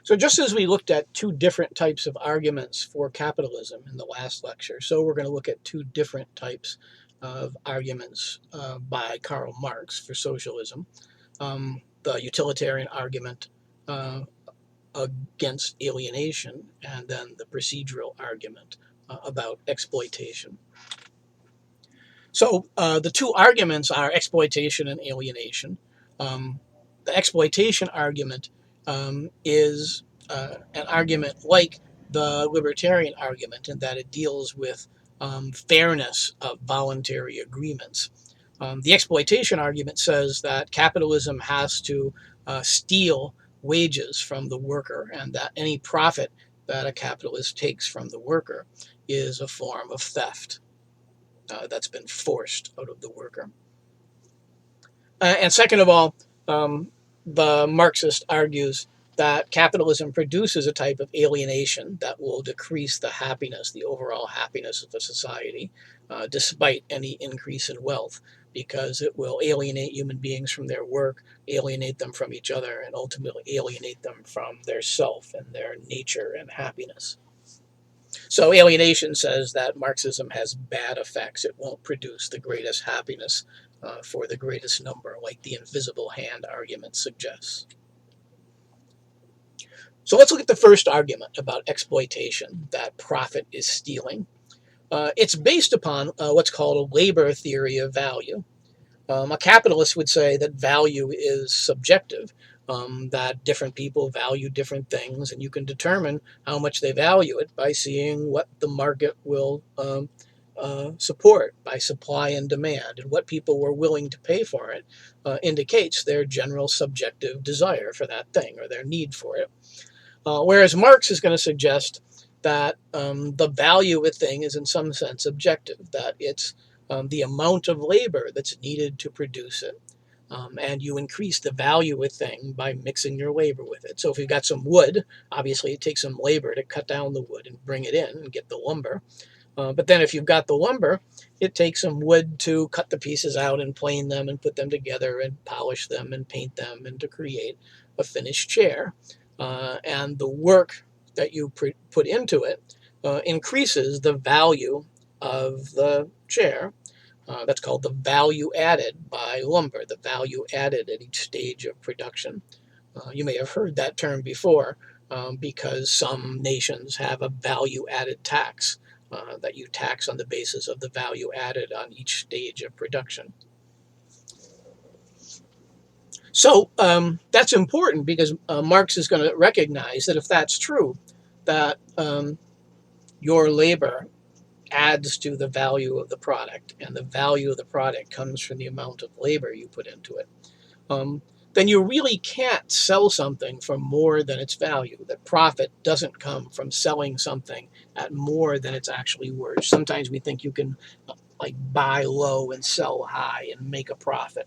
So just as we looked at two different types of arguments for capitalism in the last lecture, so we're going to look at two different types of arguments by Karl Marx for socialism. The utilitarian argument against alienation, and then the procedural argument about exploitation. So the two arguments are exploitation and alienation. The exploitation argument is an argument like the libertarian argument in that it deals with fairness of voluntary agreements. The exploitation argument says that capitalism has to steal wages from the worker, and that any profit that a capitalist takes from the worker is a form of theft that's been forced out of the worker. And second of all, the Marxist argues that capitalism produces a type of alienation that will decrease the happiness, the overall happiness of a society, despite any increase in wealth, because it will alienate human beings from their work, alienate them from each other, and ultimately alienate them from their self and their nature and happiness. So alienation says that Marxism has bad effects. It won't produce the greatest happiness for the greatest number, like the invisible hand argument suggests. So let's look at the first argument about exploitation, that profit is stealing. It's based upon what's called a labor theory of value. A capitalist would say that value is subjective, that different people value different things, and you can determine how much they value it by seeing what the market will support by supply and demand, and what people were willing to pay for it indicates their general subjective desire for that thing or their need for it. Whereas Marx is going to suggest that the value of a thing is in some sense objective, that it's the amount of labor that's needed to produce it. And you increase the value of a thing by mixing your labor with it. So if you've got some wood, obviously it takes some labor to cut down the wood and bring it in and get the lumber. But then if you've got the lumber, it takes some wood to cut the pieces out and plane them and put them together and polish them and paint them and to create a finished chair. And the work that you put into it increases the value of the chair. That's called the value added by lumber, the value added at each stage of production. You may have heard that term before because some nations have a value added tax that you tax on the basis of the value added on each stage of production. So that's important because Marx is going to recognize that if that's true, that your labor adds to the value of the product, and the value of the product comes from the amount of labor you put into it, then you really can't sell something for more than its value. The profit doesn't come from selling something at more than it's actually worth. Sometimes we think you can like buy low and sell high and make a profit.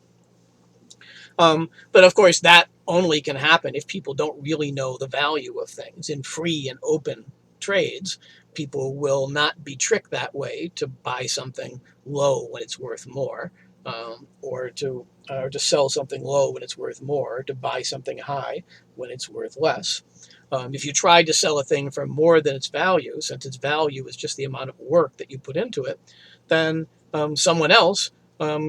But of course, that only can happen if people don't really know the value of things. In free and open trades, people will not be tricked that way to buy something low when it's worth more, or to sell something low when it's worth more, or to buy something high when it's worth less. If you tried to sell a thing for more than its value, since its value is just the amount of work that you put into it, then someone else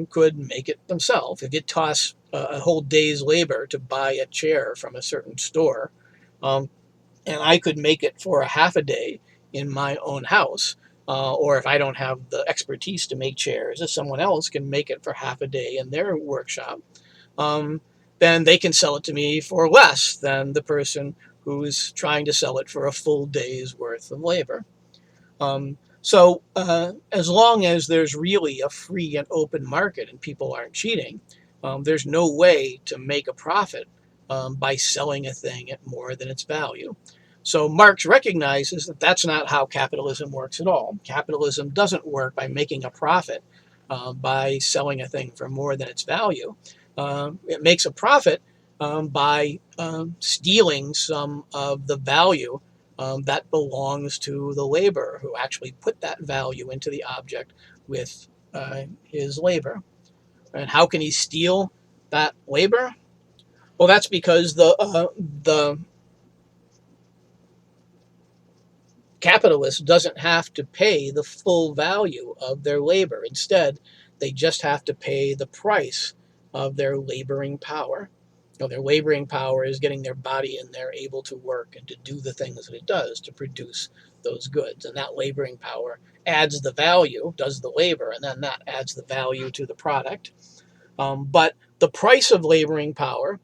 could make it themselves. If it costs a whole day's labor to buy a chair from a certain store, and I could make it for a half a day in my own house, or if I don't have the expertise to make chairs, if someone else can make it for half a day in their workshop, then they can sell it to me for less than the person who's trying to sell it for a full day's worth of labor. So as long as there's really a free and open market and people aren't cheating, there's no way to make a profit by selling a thing at more than its value. So Marx recognizes that that's not how capitalism works at all. Capitalism doesn't work by making a profit by selling a thing for more than its value. It makes a profit by stealing some of the value that belongs to the laborer who actually put that value into the object with his labor. And how can he steal that labor? Well, that's because the capitalist doesn't have to pay the full value of their labor. Instead, they just have to pay the price of their laboring power. Their laboring power is getting their body in there able to work and to do the things that it does to produce those goods. And that laboring power adds the value, does the labor, and then that adds the value to the product. But the price of laboring power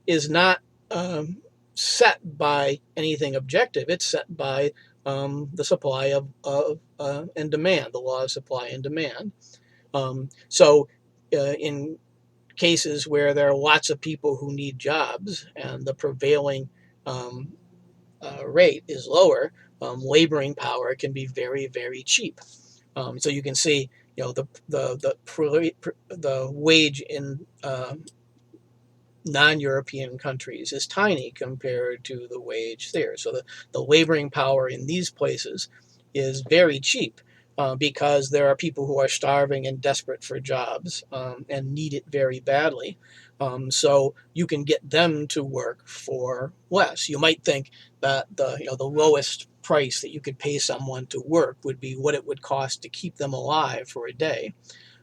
is not set by anything objective. It's set by the supply of and demand, the law of supply and demand. In cases where there are lots of people who need jobs and the prevailing um, rate is lower, laboring power can be very, very cheap. So you can see, the wage in non-European countries is tiny compared to the wage there. So the laboring power in these places is very cheap because there are people who are starving and desperate for jobs and need it very badly. So you can get them to work for less. You might think that the lowest price that you could pay someone to work would be what it would cost to keep them alive for a day.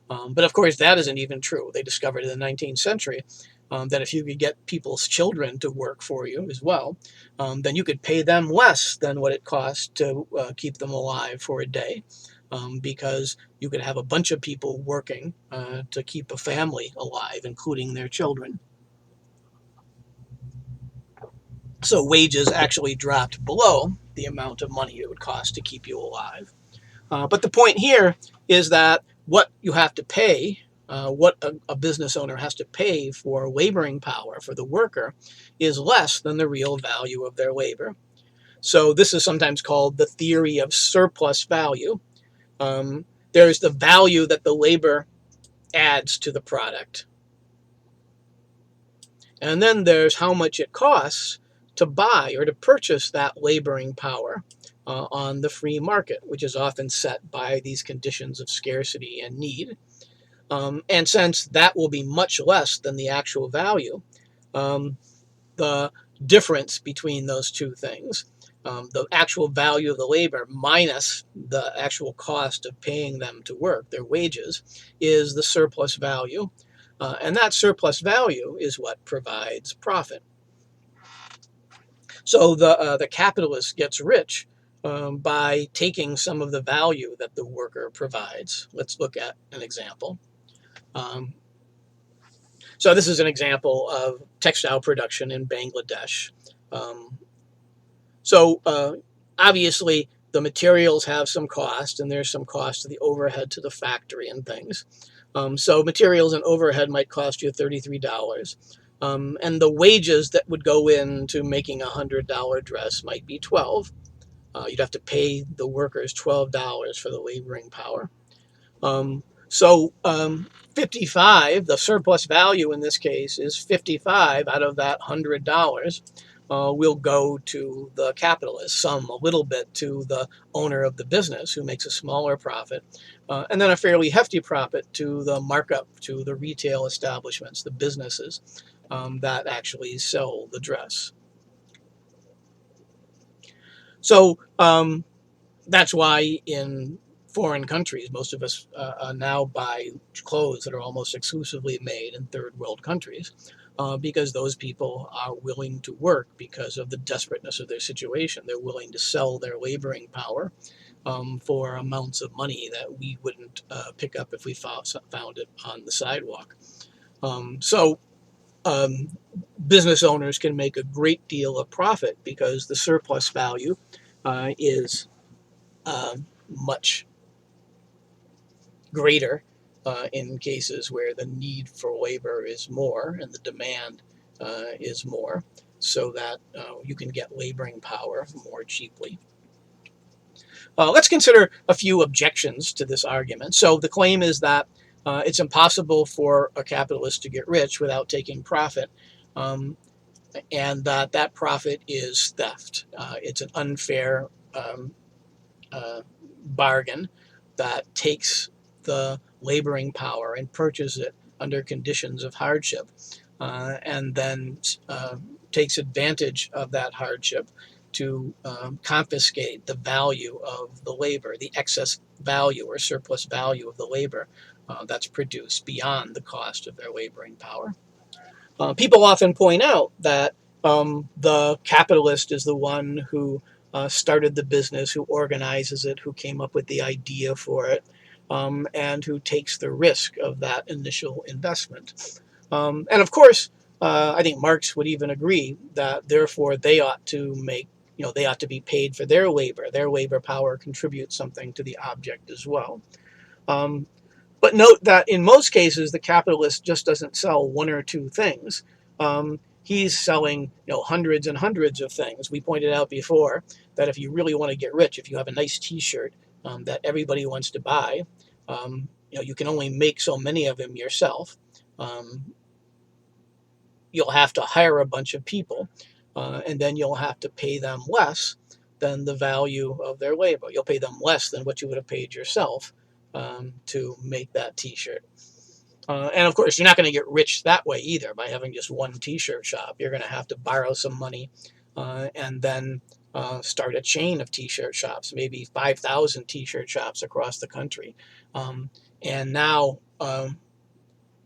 But of course, that isn't even true. They discovered in the 19th century that if you could get people's children to work for you as well, then you could pay them less than what it costs to keep them alive for a day, because you could have a bunch of people working to keep a family alive, including their children. So wages actually dropped below the amount of money it would cost to keep you alive. But the point here is that what you have to pay, what a business owner has to pay for laboring power for the worker, is less than the real value of their labor. So this is sometimes called the theory of surplus value. There's the value that the labor adds to the product. And then there's how much it costs to buy or to purchase that laboring power on the free market, which is often set by these conditions of scarcity and need. And since that will be much less than the actual value, the difference between those two things, the actual value of the labor minus the actual cost of paying them to work, their wages, is the surplus value. And that surplus value is what provides profit. So the capitalist gets rich by taking some of the value that the worker provides. Let's look at an example. So this is an example of textile production in Bangladesh. Um, so obviously the materials have some cost, and there's some cost to the overhead to the factory and things. So materials and overhead might cost you $33. And the wages that would go into making $100 dress might be 12. You'd have to pay the workers $12 for the laboring power. So 55, the surplus value in this case is 55 out of that $100 will go to the capitalist, some a little bit to the owner of the business who makes a smaller profit, and then a fairly hefty profit to the markup, to the retail establishments, the businesses that actually sell the dress. So that's why in foreign countries, most of us now buy clothes that are almost exclusively made in third world countries because those people are willing to work because of the desperateness of their situation. They're willing to sell their laboring power for amounts of money that we wouldn't pick up if we found it on the sidewalk. So business owners can make a great deal of profit because the surplus value is much greater in cases where the need for labor is more and the demand is more, so that you can get laboring power more cheaply. Let's consider a few objections to this argument. So the claim is that it's impossible for a capitalist to get rich without taking profit, and that profit is theft. It's an unfair uh, bargain that takes the laboring power and purchases it under conditions of hardship, and then takes advantage of that hardship to confiscate the value of the labor, the excess value or surplus value of the labor that's produced beyond the cost of their laboring power. People often point out that the capitalist is the one who started the business, who organizes it, who came up with the idea for it, and who takes the risk of that initial investment. And of course, I think Marx would even agree that therefore they ought to make, they ought to be paid for their labor. Their labor power contributes something to the object as well. Um, but note that in most cases, the capitalist just doesn't sell one or two things. He's selling, hundreds and hundreds of things. We pointed out before that if you really want to get rich, if you have a nice T-shirt that everybody wants to buy, you can only make so many of them yourself. You'll have to hire a bunch of people, and then you'll have to pay them less than the value of their labor. You'll pay them less than what you would have paid yourself to make that T-shirt. And of course, you're not going to get rich that way either by having just one T-shirt shop. You're going to have to borrow some money and then start a chain of T-shirt shops, maybe 5,000 T-shirt shops across the country. And now,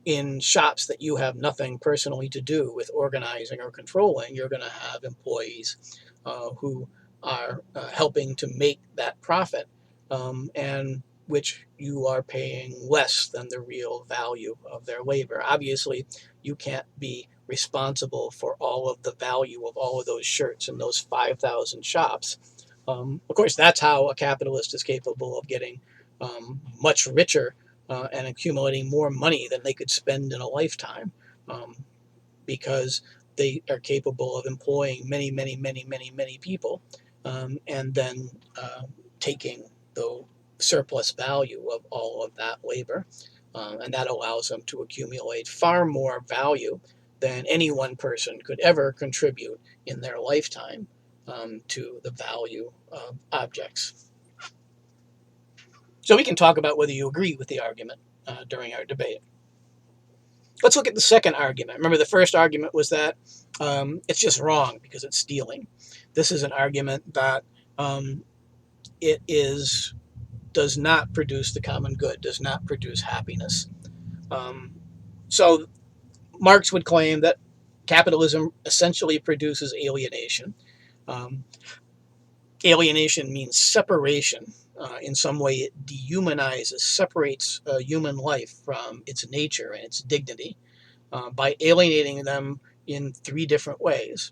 in shops that you have nothing personally to do with organizing or controlling, you're going to have employees who are helping to make that profit, and which you are paying less than the real value of their labor. Obviously, you can't be responsible for all of the value of all of those shirts in those 5,000 shops. Of course, that's how a capitalist is capable of getting much richer and accumulating more money than they could spend in a lifetime, because they are capable of employing many, many, many, many, many people, and then taking the surplus value of all of that labor. And that allows them to accumulate far more value than any one person could ever contribute in their lifetime to the value of objects. So we can talk about whether you agree with the argument during our debate. Let's look at the second argument. Remember, the first argument was that it's just wrong because it's stealing. This is an argument that it does not produce the common good, does not produce happiness. So Marx would claim that capitalism essentially produces alienation. Um, alienation means separation. In some way, it dehumanizes, separates human life from its nature and its dignity by alienating them in three different ways.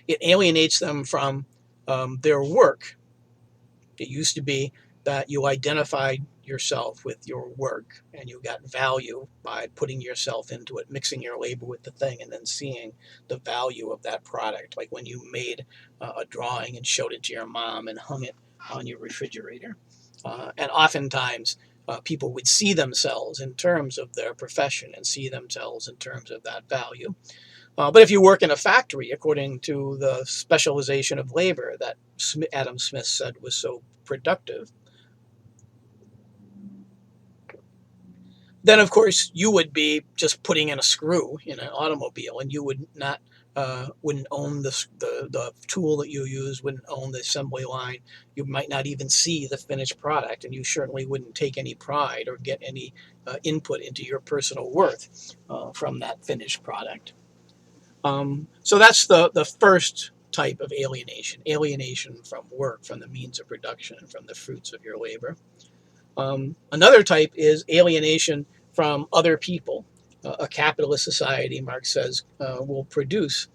It alienates them from their work. It used to be that you identified yourself with your work and you got value by putting yourself into it, mixing your labor with the thing, and then seeing the value of that product. Like when you made a drawing and showed it to your mom and hung it on your refrigerator. And oftentimes, people would see themselves in terms of their profession and see themselves in terms of that value. But if you work in a factory, according to the specialization of labor that Adam Smith said was so productive, then of course you would be just putting in a screw in an automobile, and you wouldn't own the tool that you use, wouldn't own the assembly line. You might not even see the finished product, and you certainly wouldn't take any pride or get any input into your personal worth from that finished product. So that's the first type of alienation, alienation from work, from the means of production, and from the fruits of your labor. Another type is alienation from other people. A capitalist society, Marx says, will produce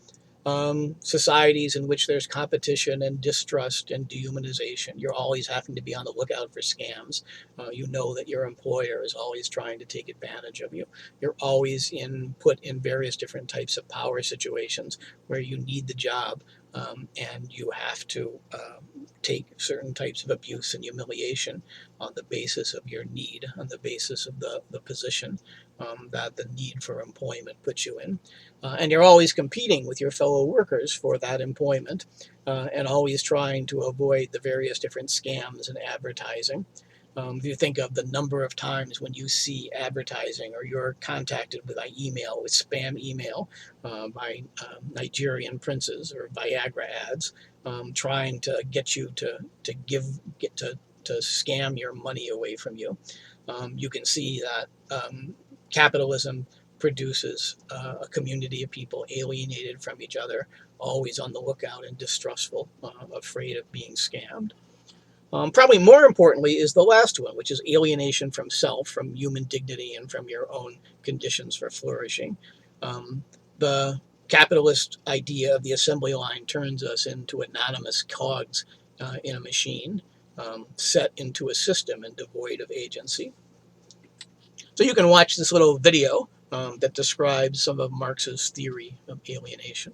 societies in which there's competition and distrust and dehumanization. You're always having to be on the lookout for scams. You know that your employer is always trying to take advantage of you. You're always put in various different types of power situations where you need the job, and you have to take certain types of abuse and humiliation on the basis of your need, on the basis of the position that the need for employment puts you in. And you're always competing with your fellow workers for that employment, and always trying to avoid the various different scams and advertising. If you think of the number of times when you see advertising or you're contacted with email, with spam email by Nigerian princes or Viagra ads, trying to get you to get to scam your money away from you, you can see that capitalism produces a community of people alienated from each other, always on the lookout and distrustful, afraid of being scammed. Probably more importantly is the last one, which is alienation from self, from human dignity, and from your own conditions for flourishing. Um, the capitalist idea of the assembly line turns us into anonymous cogs in a machine, set into a system and devoid of agency. So you can watch this little video that describes some of Marx's theory of alienation.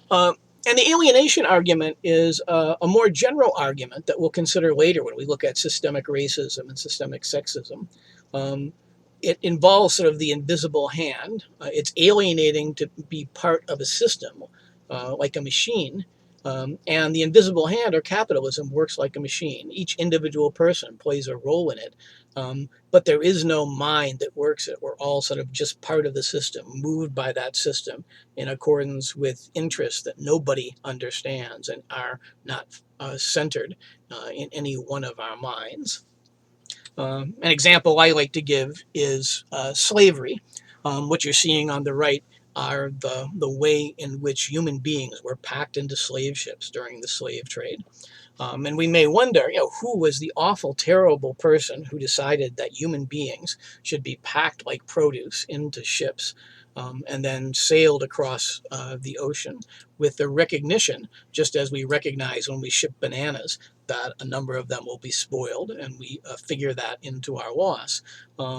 Uh, and the alienation argument is a more general argument that we'll consider later when we look at systemic racism and systemic sexism. Um, it involves sort of the invisible hand. It's alienating to be part of a system, like a machine. And the invisible hand, or capitalism, works like a machine. Each individual person plays a role in it. But there is no mind that works it. We're all sort of just part of the system, moved by that system in accordance with interests that nobody understands and are not centered in any one of our minds. An example I like to give is slavery. What you're seeing on the right are the way in which human beings were packed into slave ships during the slave trade. And we may wonder, who was the awful, terrible person who decided that human beings should be packed like produce into ships and then sailed across the ocean with the recognition, just as we recognize when we ship bananas, that a number of them will be spoiled, and we figure that into our loss,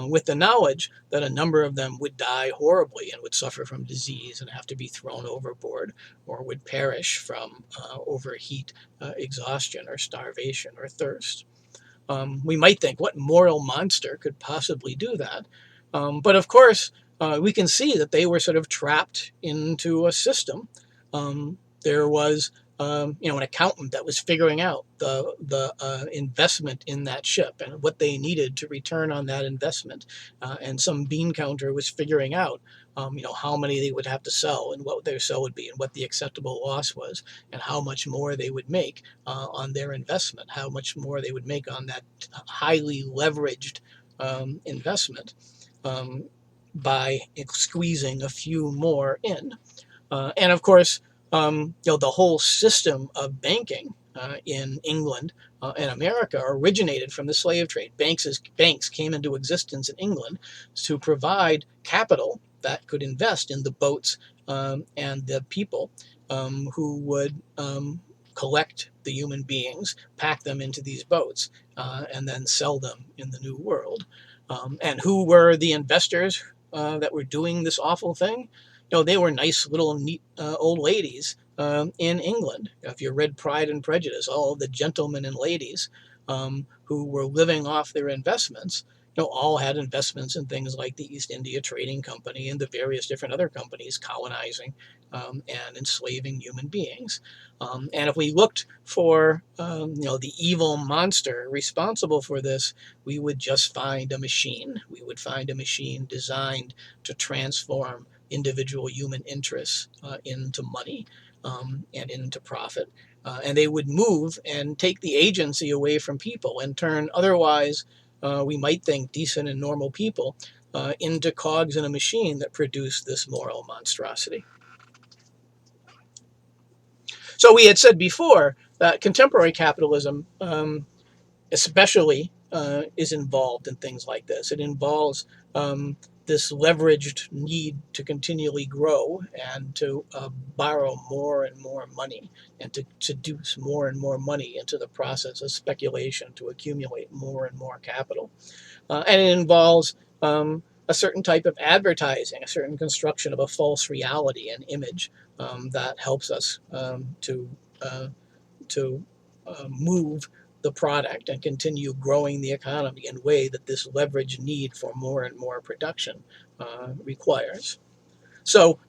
with the knowledge that a number of them would die horribly and would suffer from disease and have to be thrown overboard, or would perish from overheat, exhaustion, or starvation, or thirst. We might think, what moral monster could possibly do that? But of course, we can see that they were sort of trapped into a system. There was, an accountant that was figuring out the investment in that ship and what they needed to return on that investment, and some bean counter was figuring out, how many they would have to sell and what their sell would be and what the acceptable loss was and how much more they would make on their investment, how much more they would make on that highly leveraged investment um, by squeezing a few more in. And of course, the whole system of banking in England and America originated from the slave trade. Banks came into existence in England to provide capital that could invest in the boats and the people who would collect the human beings, pack them into these boats, and then sell them in the New World. And who were the investors that were doing this awful thing? They were nice little neat old ladies in England. If you read Pride and Prejudice, all of the gentlemen and ladies who were living off their investments, all had investments in things like the East India Trading Company and the various different other companies colonizing and enslaving human beings. And if we looked for, the evil monster responsible for this, we would just find a machine. We would find a machine designed to transform individual human interests into money and into profit. And they would move and take the agency away from people and turn otherwise, we might think, decent and normal people into cogs in a machine that produced this moral monstrosity. So we had said before that contemporary capitalism especially is involved in things like this. It involves this leveraged need to continually grow and to borrow more and more money and to seduce more and more money into the process of speculation to accumulate more and more capital. And it involves a certain type of advertising, a certain construction of a false reality and image that helps us uh, to move the product and continue growing the economy in a way that this leveraged need for more and more production requires. So,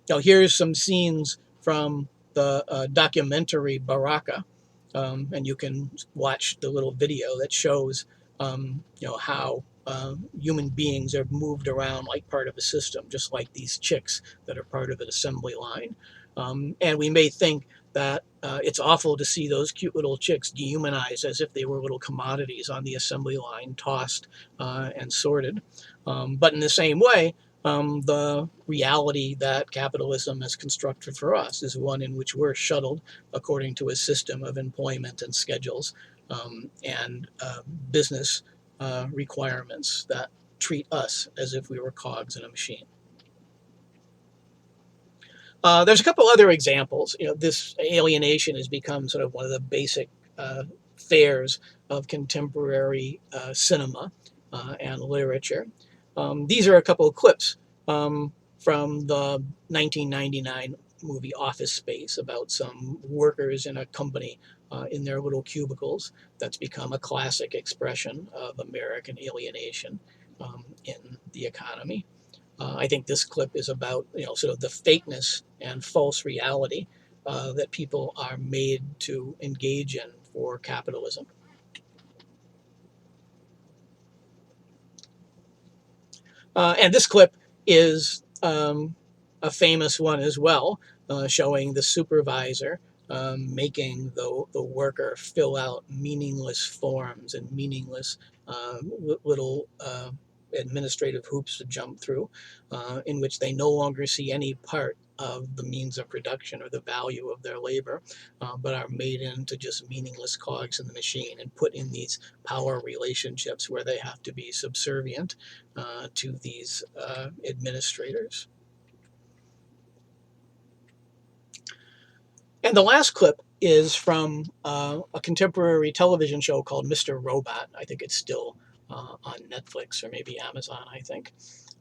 here's some scenes from the documentary Baraka, And you can watch the little video that shows how human beings are moved around like part of a system, just like these chicks that are part of an assembly line. And we may think that it's awful to see those cute little chicks dehumanized as if they were little commodities on the assembly line, tossed and sorted. But in the same way, the reality that capitalism has constructed for us is one in which we're shuttled according to a system of employment and schedules and business requirements that treat us as if we were cogs in a machine. There's a couple other examples. This alienation has become sort of one of the basic fares of contemporary cinema and literature. These are a couple of clips from the 1999 movie Office Space about some workers in a company in their little cubicles. That's become a classic expression of American alienation in the economy. I think this clip is about sort of the fakeness and false reality that people are made to engage in for capitalism. And this clip is a famous one as well, showing the supervisor making the worker fill out meaningless forms and meaningless little administrative hoops to jump through, in which they no longer see any part of the means of production or the value of their labor, but are made into just meaningless cogs in the machine and put in these power relationships where they have to be subservient to these administrators. And the last clip is from a contemporary television show called Mr. Robot. I think it's still on Netflix or maybe Amazon, I think.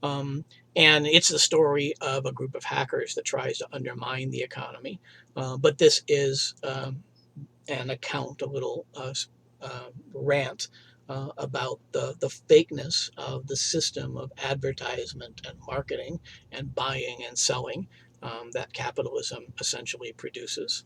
And it's the story of a group of hackers that tries to undermine the economy. But this is an account, a little rant about the fakeness of the system of advertisement and marketing and buying and selling that capitalism essentially produces.